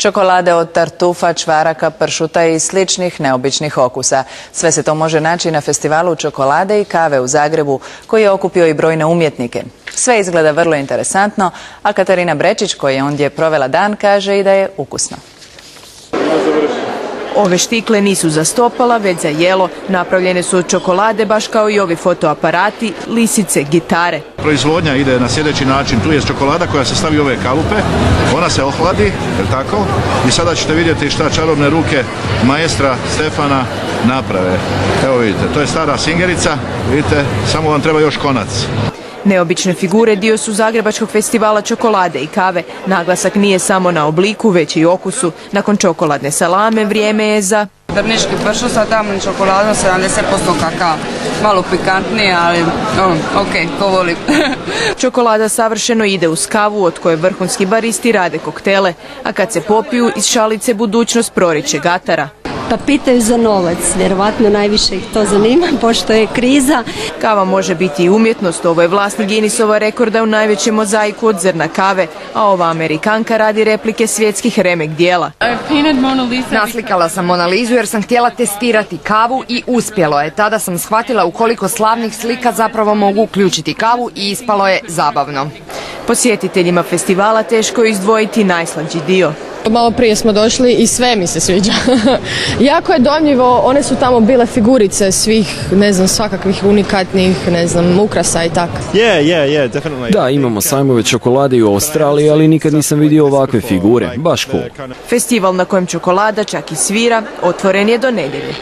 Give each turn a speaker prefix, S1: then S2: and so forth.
S1: čokolade od tartufa, čvaraka, pršuta i sličnih neobičnih okusa. Sve se to može naći na festivalu čokolade i kave u Zagrebu, koji je okupio i brojne umjetnike. Sve izgleda vrlo interesantno, a Katarina Brečić, koja je ondje provela dan, kaže i da je ukusno.
S2: Ove štikle nisu za stopala, već za jelo. Napravljene su od čokolade, baš kao i ovi fotoaparati, lisice, gitare.
S3: Proizvodnja ide na sljedeći način. Tu je čokolada koja se stavi u ove kalupe, ona se ohladi, je tako? I sada ćete vidjeti šta čarobne ruke maestra Stefana naprave. Evo vidite, to je stara singerica, vidite, samo vam treba još konac.
S2: Neobične figure dio su Zagrebačkog festivala čokolade i kave. Naglasak nije samo na obliku, već i okusu. Nakon čokoladne salame vrijeme je za
S4: drniški pršut sa tamnom čokoladom, 70% kakao. Malo pikantnije, ali ok, to volim.
S2: Čokolada savršeno ide uz kavu, od koje vrhunski baristi rade koktele, a kad se popiju, iz šalice budućnost proriče gatara.
S5: Pa pitaju za novac, vjerovatno najviše ih to zanima, pošto je kriza.
S2: Kava može biti i umjetnost, ovo je vlasnik Guinnessova rekorda u najvećem mozaiku od zrna kave, a ova Amerikanka radi replike svjetskih remek dijela.
S6: Naslikala sam Mona Lizu jer sam htjela testirati kavu i uspjelo je. Tada sam shvatila u koliko slavnih slika zapravo mogu uključiti kavu i ispalo je zabavno.
S2: Posjetiteljima festivala teško je izdvojiti najslađi dio.
S7: Malo prije smo došli i sve mi se sviđa. Jako je dojmljivo, one su tamo bile figurice svih, ne znam, svakakvih unikatnih, ne znam, ukrasa i tako.
S8: Da, imamo sajmove čokolade i u Australiji, ali nikad nisam vidio ovakve figure, baš cool.
S2: Festival na kojem čokolada čak i svira, otvoren je do nedjelje.